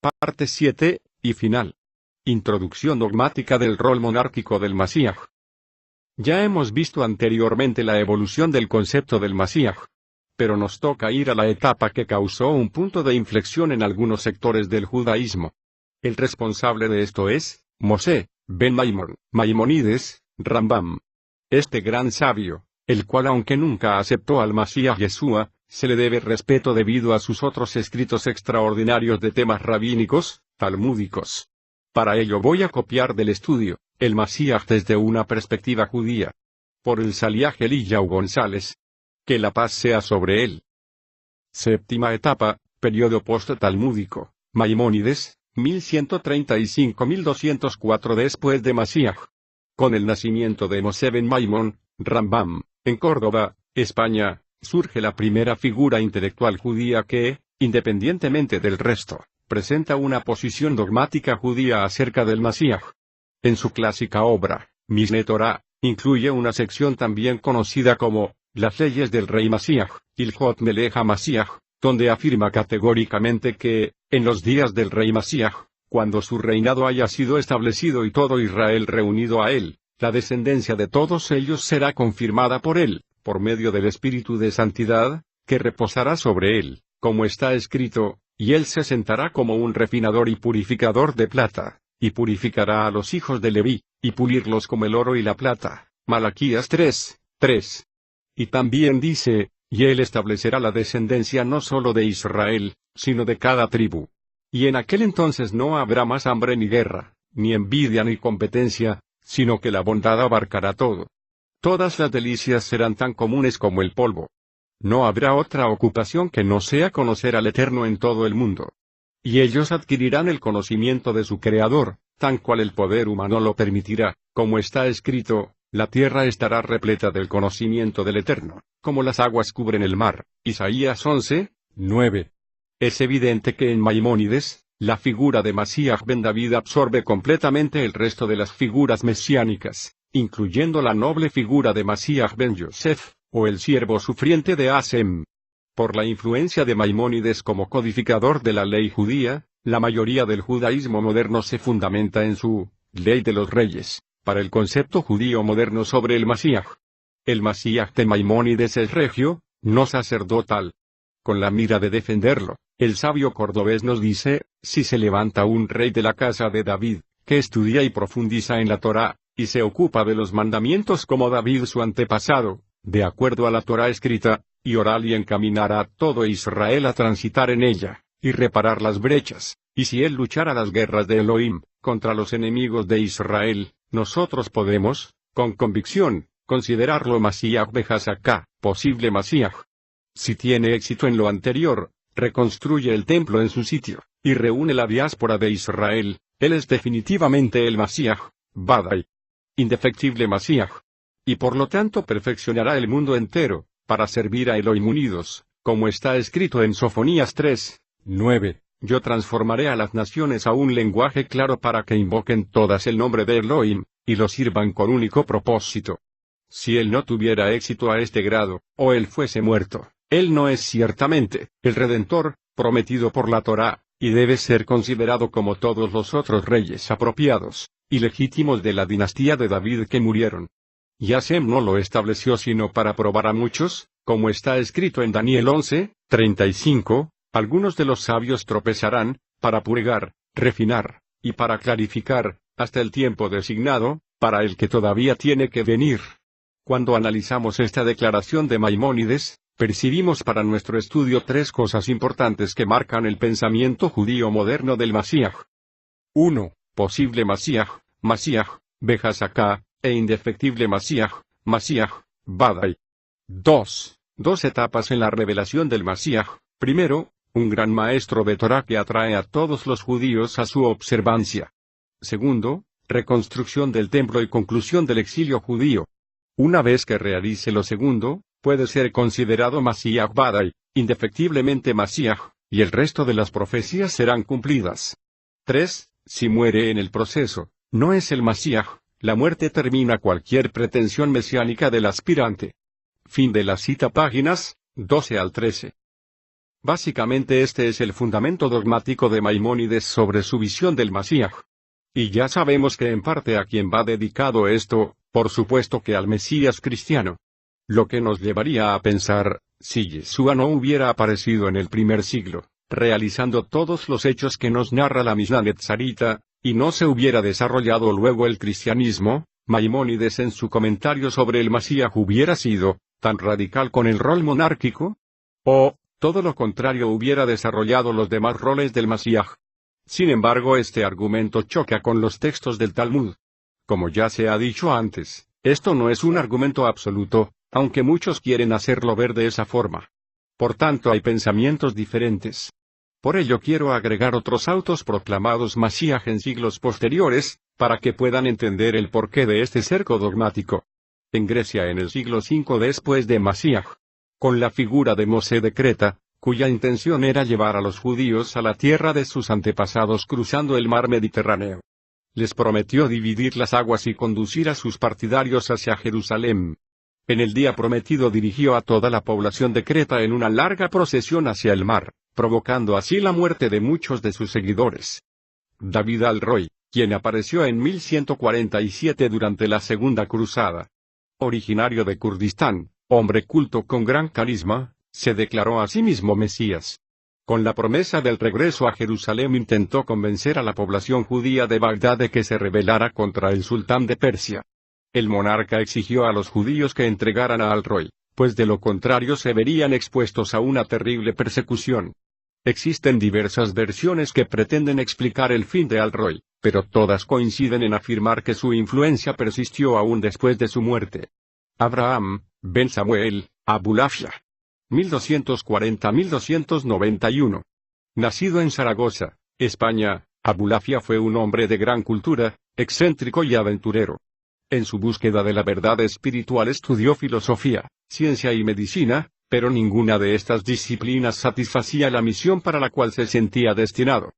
Parte 7, y final. Introducción dogmática del rol monárquico del Masíaj. Ya hemos visto anteriormente la evolución del concepto del Masíaj. Pero nos toca ir a la etapa que causó un punto de inflexión en algunos sectores del judaísmo. El responsable de esto es Moshe ben Maimón, Maimónides, Rambam. Este gran sabio, el cual aunque nunca aceptó al Masíaj Yeshua, se le debe respeto debido a sus otros escritos extraordinarios de temas rabínicos, talmúdicos. Para ello voy a copiar del estudio, el Masíaj desde una perspectiva judía. Por el Saliaj Eliyahu González. Que la paz sea sobre él. Séptima etapa, periodo post-talmúdico, Maimónides, 1135-1204 después de Masíaj. Con el nacimiento de Moshe ben Maimón, Rambam, en Córdoba, España, surge la primera figura intelectual judía que, independientemente del resto, presenta una posición dogmática judía acerca del Masíaj. En su clásica obra, Mishneh Torah, incluye una sección también conocida como Las leyes del rey Masíaj, Ilhot Melech HaMasíaj, donde afirma categóricamente que, en los días del rey Masíaj, cuando su reinado haya sido establecido y todo Israel reunido a él, la descendencia de todos ellos será confirmada por él, por medio del Espíritu de Santidad, que reposará sobre él, como está escrito, y él se sentará como un refinador y purificador de plata, y purificará a los hijos de Leví, y pulirlos como el oro y la plata. Malaquías 3:3. Y también dice, y él establecerá la descendencia no solo de Israel, sino de cada tribu. Y en aquel entonces no habrá más hambre ni guerra, ni envidia ni competencia, sino que la bondad abarcará todo. Todas las delicias serán tan comunes como el polvo. No habrá otra ocupación que no sea conocer al Eterno en todo el mundo. Y ellos adquirirán el conocimiento de su Creador, tan cual el poder humano lo permitirá, como está escrito, la tierra estará repleta del conocimiento del Eterno, como las aguas cubren el mar. Isaías 11:9. Es evidente que en Maimónides, la figura de Masíaj ben David absorbe completamente el resto de las figuras mesiánicas, incluyendo la noble figura de Masíaj ben Yosef, o el siervo sufriente de Hasem. Por la influencia de Maimónides como codificador de la ley judía, la mayoría del judaísmo moderno se fundamenta en su Ley de los Reyes, para el concepto judío moderno sobre el Masíaj. El Masíaj de Maimónides es regio, no sacerdotal. Con la mira de defenderlo, el sabio cordobés nos dice, si se levanta un rey de la casa de David, que estudia y profundiza en la Torá, y se ocupa de los mandamientos como David su antepasado, de acuerdo a la Torá escrita, y oral y encaminará a todo Israel a transitar en ella, y reparar las brechas, y si él luchara las guerras de Elohim, contra los enemigos de Israel, nosotros podemos, con convicción, considerarlo Masíaj bejasaká, posible Masíaj. Si tiene éxito en lo anterior, reconstruye el templo en su sitio, y reúne la diáspora de Israel, él es definitivamente el Masíaj, Vadai. Indefectible Masíaj. Y por lo tanto perfeccionará el mundo entero, para servir a Elohim unidos, como está escrito en Sofonías 3:9. Yo transformaré a las naciones a un lenguaje claro para que invoquen todas el nombre de Elohim, y lo sirvan con único propósito. Si él no tuviera éxito a este grado, o él fuese muerto, él no es ciertamente el Redentor, prometido por la Torá, y debe ser considerado como todos los otros reyes apropiados, y legítimos de la dinastía de David que murieron. Y Hasem no lo estableció sino para probar a muchos, como está escrito en Daniel 11:35, algunos de los sabios tropezarán, para purgar, refinar, y para clarificar, hasta el tiempo designado, para el que todavía tiene que venir. Cuando analizamos esta declaración de Maimónides, percibimos para nuestro estudio tres cosas importantes que marcan el pensamiento judío moderno del Masíaj. 1. Posible Masíaj, Masíaj, bejasaká, e indefectible Masíaj, Masíaj, Vadai. 2. Dos etapas en la revelación del Masíaj. Primero, un gran maestro de Torá que atrae a todos los judíos a su observancia. Segundo, reconstrucción del templo y conclusión del exilio judío. Una vez que realice lo segundo, puede ser considerado Masíaj Vadai, indefectiblemente Masíaj, y el resto de las profecías serán cumplidas. 3. Si muere en el proceso, no es el Masíaj. La muerte termina cualquier pretensión mesiánica del aspirante. Fin de la cita, páginas 12 al 13. Básicamente este es el fundamento dogmático de Maimónides sobre su visión del Masíaj. Y ya sabemos que en parte a quien va dedicado esto, por supuesto que al Mesías cristiano. Lo que nos llevaría a pensar, si Yeshua no hubiera aparecido en el primer siglo, realizando todos los hechos que nos narra la Mishnah Netzarita, y no se hubiera desarrollado luego el cristianismo, Maimónides en su comentario sobre el Masíaj hubiera sido tan radical con el rol monárquico, o, todo lo contrario, hubiera desarrollado los demás roles del Masíaj. Sin embargo, este argumento choca con los textos del Talmud. Como ya se ha dicho antes, esto no es un argumento absoluto, aunque muchos quieren hacerlo ver de esa forma. Por tanto, hay pensamientos diferentes. Por ello quiero agregar otros autos proclamados Masíaj en siglos posteriores, para que puedan entender el porqué de este cerco dogmático. En Grecia en el siglo V después de Masíaj, con la figura de Mosé de Creta, cuya intención era llevar a los judíos a la tierra de sus antepasados cruzando el mar Mediterráneo. Les prometió dividir las aguas y conducir a sus partidarios hacia Jerusalén. En el día prometido dirigió a toda la población de Creta en una larga procesión hacia el mar, provocando así la muerte de muchos de sus seguidores. David al-Roy, quien apareció en 1147 durante la Segunda Cruzada, originario de Kurdistán, hombre culto con gran carisma, se declaró a sí mismo Mesías. Con la promesa del regreso a Jerusalén intentó convencer a la población judía de Bagdad de que se rebelara contra el sultán de Persia. El monarca exigió a los judíos que entregaran a al-Roy, pues de lo contrario se verían expuestos a una terrible persecución. Existen diversas versiones que pretenden explicar el fin de al-Roy, pero todas coinciden en afirmar que su influencia persistió aún después de su muerte. Abraham, Ben Samuel, Abulafia. 1240-1291. Nacido en Zaragoza, España, Abulafia fue un hombre de gran cultura, excéntrico y aventurero. En su búsqueda de la verdad espiritual estudió filosofía, ciencia y medicina, pero ninguna de estas disciplinas satisfacía la misión para la cual se sentía destinado.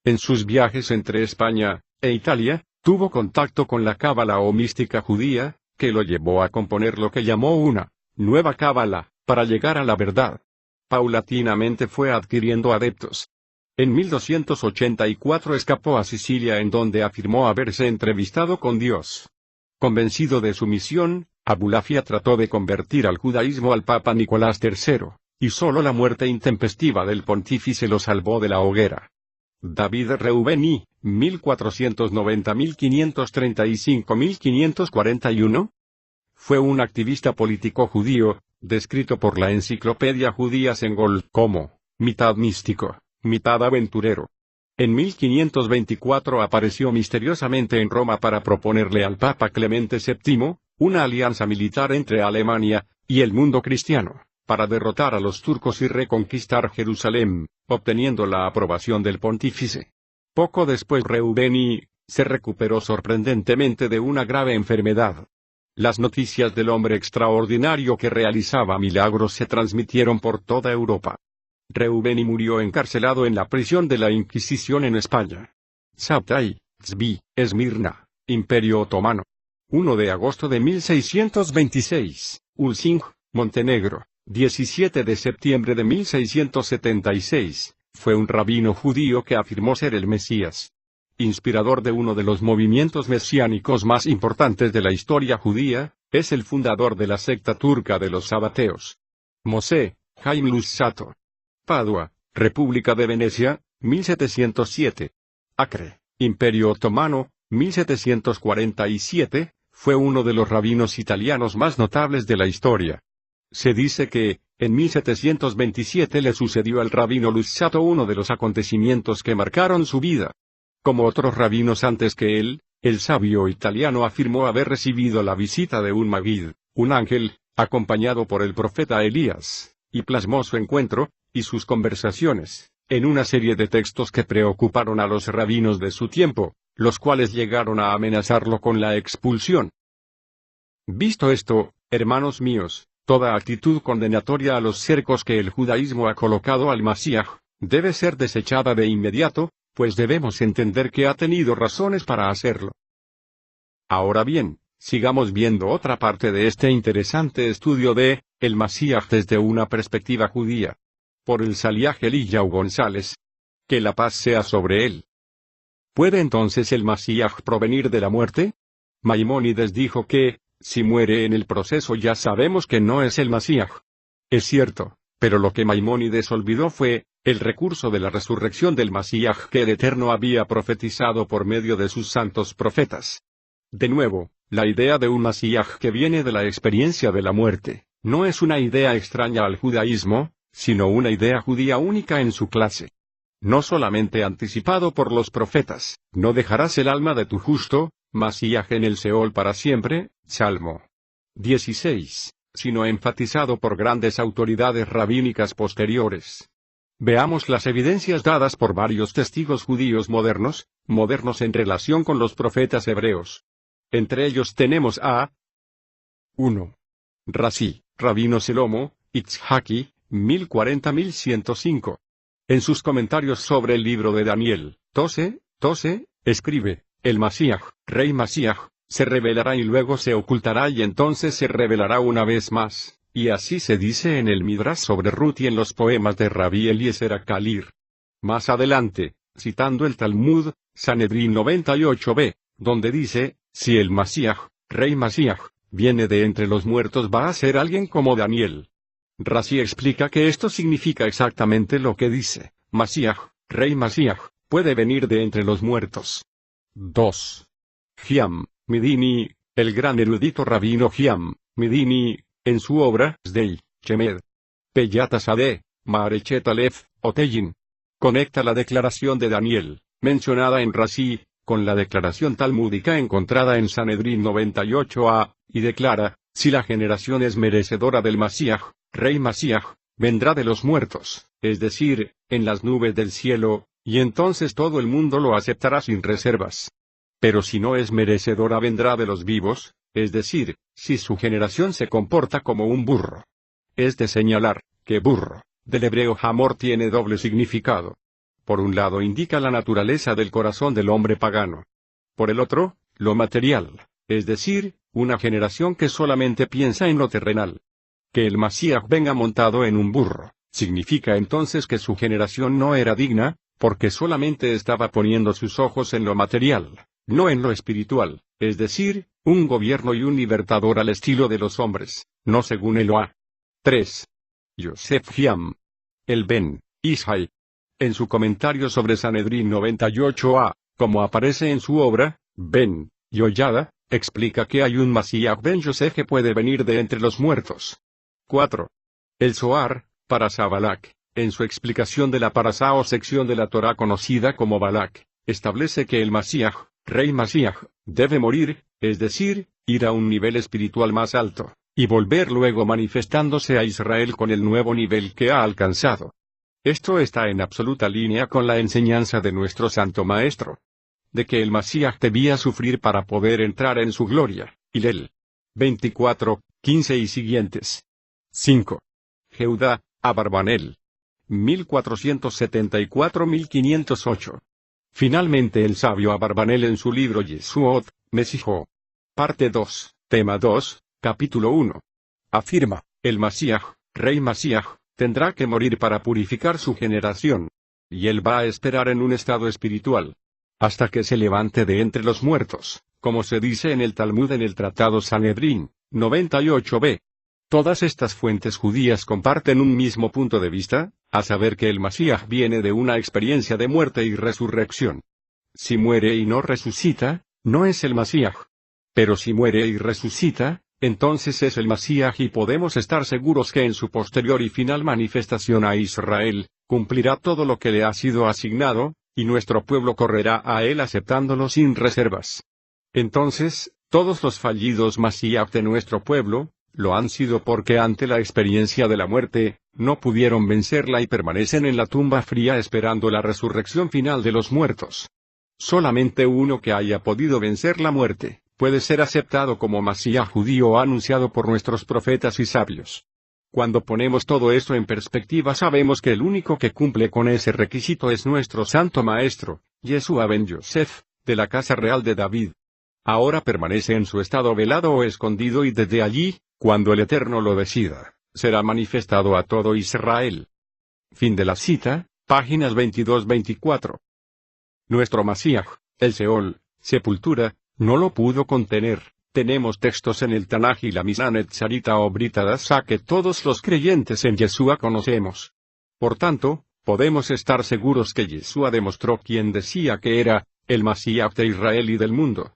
En sus viajes entre España e Italia, tuvo contacto con la cábala o mística judía, que lo llevó a componer lo que llamó una nueva cábala, para llegar a la verdad. Paulatinamente fue adquiriendo adeptos. En 1284 escapó a Sicilia en donde afirmó haberse entrevistado con Dios. Convencido de su misión, Abulafia trató de convertir al judaísmo al Papa Nicolás III, y solo la muerte intempestiva del pontífice lo salvó de la hoguera. David Reubeni, 1490-1535-1541, fue un activista político judío, descrito por la enciclopedia judía Sengol como mitad místico, mitad aventurero. En 1524 apareció misteriosamente en Roma para proponerle al Papa Clemente VII, una alianza militar entre Alemania y el mundo cristiano, para derrotar a los turcos y reconquistar Jerusalén, obteniendo la aprobación del pontífice. Poco después Reubeni se recuperó sorprendentemente de una grave enfermedad. Las noticias del hombre extraordinario que realizaba milagros se transmitieron por toda Europa. Reubeni murió encarcelado en la prisión de la Inquisición en España. Sabtai, Zbi, Esmirna, Imperio Otomano. 1 de agosto de 1626, Ulcinj, Montenegro. 17 de septiembre de 1676, fue un rabino judío que afirmó ser el Mesías. Inspirador de uno de los movimientos mesiánicos más importantes de la historia judía, es el fundador de la secta turca de los sabateos. Moshe, Haim Luzzatto. Padua, República de Venecia, 1707. Acre, Imperio Otomano, 1747, fue uno de los rabinos italianos más notables de la historia. Se dice que, en 1727 le sucedió al rabino Luzzatto uno de los acontecimientos que marcaron su vida. Como otros rabinos antes que él, el sabio italiano afirmó haber recibido la visita de un Magid, un ángel, acompañado por el profeta Elías, y plasmó su encuentro, y sus conversaciones, en una serie de textos que preocuparon a los rabinos de su tiempo, los cuales llegaron a amenazarlo con la expulsión. Visto esto, hermanos míos, toda actitud condenatoria a los cercos que el judaísmo ha colocado al Masíaj, debe ser desechada de inmediato, pues debemos entender que ha tenido razones para hacerlo. Ahora bien, sigamos viendo otra parte de este interesante estudio de el Masíaj desde una perspectiva judía. Por el Saliaj Eliyahu González. Que la paz sea sobre él. ¿Puede entonces el Masíaj provenir de la muerte? Maimónides dijo que, si muere en el proceso ya sabemos que no es el Masíaj. Es cierto, pero lo que Maimónides olvidó fue, el recurso de la resurrección del Masíaj que el Eterno había profetizado por medio de sus santos profetas. De nuevo, la idea de un Masíaj que viene de la experiencia de la muerte, no es una idea extraña al judaísmo, sino una idea judía única en su clase. No solamente anticipado por los profetas, no dejarás el alma de tu justo, Masíaj en el Seol para siempre, Salmo 16, sino enfatizado por grandes autoridades rabínicas posteriores. Veamos las evidencias dadas por varios testigos judíos modernos en relación con los profetas hebreos. Entre ellos tenemos a 1. Rashi, Rabino Selomo, Itzhaki, 1040-1105. En sus comentarios sobre el libro de Daniel, 12, escribe, el Masíaj, rey Masíaj, se revelará y luego se ocultará y entonces se revelará una vez más, y así se dice en el Midrash sobre Ruth y en los poemas de Rabí Eliezer HaKalir. Más adelante, citando el Talmud, Sanedrín 98b, donde dice, si el Masíaj, rey Masíaj, viene de entre los muertos va a ser alguien como Daniel. Rashi explica que esto significa exactamente lo que dice, Masíaj, rey Masíaj, puede venir de entre los muertos. 2. Hiam Midini, el gran erudito rabino Hiam Midini, en su obra, Sdei, Shemed, Peyat-Asadeh, Maarechet Aleph, Oteyin, conecta la declaración de Daniel, mencionada en Rashi, con la declaración talmúdica encontrada en Sanedrín 98a, y declara, si la generación es merecedora del Masíaj, rey Masíaj, vendrá de los muertos, es decir, en las nubes del cielo, y entonces todo el mundo lo aceptará sin reservas. Pero si no es merecedora vendrá de los vivos, es decir, si su generación se comporta como un burro. Es de señalar, que burro, del hebreo hamor tiene doble significado. Por un lado indica la naturaleza del corazón del hombre pagano. Por el otro, lo material, es decir, una generación que solamente piensa en lo terrenal. Que el Masíaj venga montado en un burro, significa entonces que su generación no era digna, porque solamente estaba poniendo sus ojos en lo material, no en lo espiritual, es decir, un gobierno y un libertador al estilo de los hombres, no según Eloá. 3. Yosef Hiam. El Ben Ishai. En su comentario sobre Sanedrín 98a, como aparece en su obra, Ben Yoyada, explica que hay un Masíaj Ben Yosef que puede venir de entre los muertos. 4. El Zohar, Parasá Balak, en su explicación de la Parasá o sección de la Torá conocida como Balak, establece que el Masíaj, rey Masíaj, debe morir, es decir, ir a un nivel espiritual más alto, y volver luego manifestándose a Israel con el nuevo nivel que ha alcanzado. Esto está en absoluta línea con la enseñanza de nuestro Santo Maestro, de que el Masíaj debía sufrir para poder entrar en su gloria, Hillel 24, 15 y siguientes. 5. Jehudá, Abarbanel. 1474-1508. Finalmente el sabio Abarbanel en su libro Yeshuot, Mesijó. Parte 2, tema 2, capítulo 1. Afirma, el Masíaj, rey Masíaj, tendrá que morir para purificar su generación. Y él va a esperar en un estado espiritual, hasta que se levante de entre los muertos, como se dice en el Talmud en el Tratado Sanedrín, 98b. Todas estas fuentes judías comparten un mismo punto de vista, a saber que el Masíaj viene de una experiencia de muerte y resurrección. Si muere y no resucita, no es el Masíaj. Pero si muere y resucita, entonces es el Masíaj y podemos estar seguros que en su posterior y final manifestación a Israel, cumplirá todo lo que le ha sido asignado, y nuestro pueblo correrá a él aceptándolo sin reservas. Entonces, todos los fallidos Masíaj de nuestro pueblo, lo han sido porque ante la experiencia de la muerte, no pudieron vencerla y permanecen en la tumba fría esperando la resurrección final de los muertos. Solamente uno que haya podido vencer la muerte, puede ser aceptado como Masíaj judío anunciado por nuestros profetas y sabios. Cuando ponemos todo esto en perspectiva sabemos que el único que cumple con ese requisito es nuestro Santo Maestro, Yeshua ben Yosef, de la casa real de David. Ahora permanece en su estado velado o escondido y desde allí, cuando el Eterno lo decida, será manifestado a todo Israel. Fin de la cita, páginas 22-24. Nuestro Mashiach, el Seol, sepultura, no lo pudo contener. Tenemos textos en el Tanaj y la Mishnah Netzarita o Brita Dasa que todos los creyentes en Yeshua conocemos. Por tanto, podemos estar seguros que Yeshua demostró quien decía que era, el Mashiach de Israel y del mundo.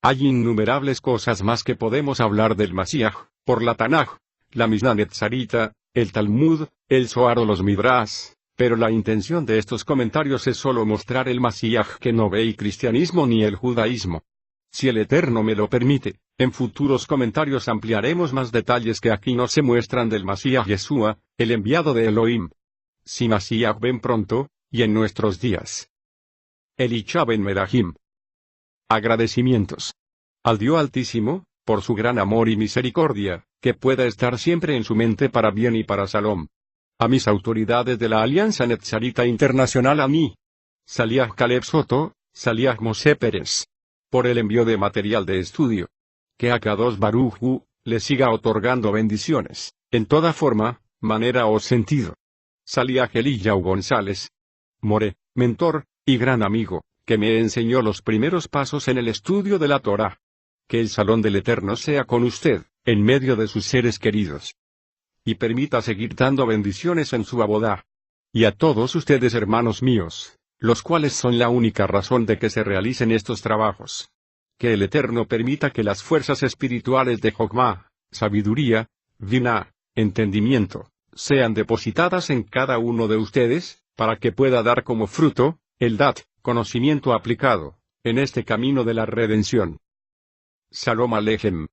Hay innumerables cosas más que podemos hablar del Mashiach, por la Tanaj, la Mishnah Netzarita, el Talmud, el Zohar o los Midrash, pero la intención de estos comentarios es solo mostrar el Mashiach que no ve el cristianismo ni el judaísmo. Si el Eterno me lo permite, en futuros comentarios ampliaremos más detalles que aquí no se muestran del Mashiach Yeshua, el enviado de Elohim. Si Mashiach ven pronto, y en nuestros días. Elisha ben Medahim. Agradecimientos al Dios Altísimo, por su gran amor y misericordia, que pueda estar siempre en su mente para bien y para Salom. A mis autoridades de la Alianza Netzarita Internacional, a mí, Saliach Caleb Soto, Saliach Mosé Pérez, por el envío de material de estudio. Que Akadosh Baruj Hu le siga otorgando bendiciones, en toda forma, manera o sentido. Saliach Eliyahu González More, mentor, y gran amigo, que me enseñó los primeros pasos en el estudio de la Torah. Que el Salón del Eterno sea con usted, en medio de sus seres queridos. Y permita seguir dando bendiciones en su abodá. Y a todos ustedes, hermanos míos, los cuales son la única razón de que se realicen estos trabajos. Que el Eterno permita que las fuerzas espirituales de Jokmah, sabiduría, Binah, entendimiento, sean depositadas en cada uno de ustedes, para que pueda dar como fruto, el Dat, conocimiento aplicado, en este camino de la redención. Shalom Alejem.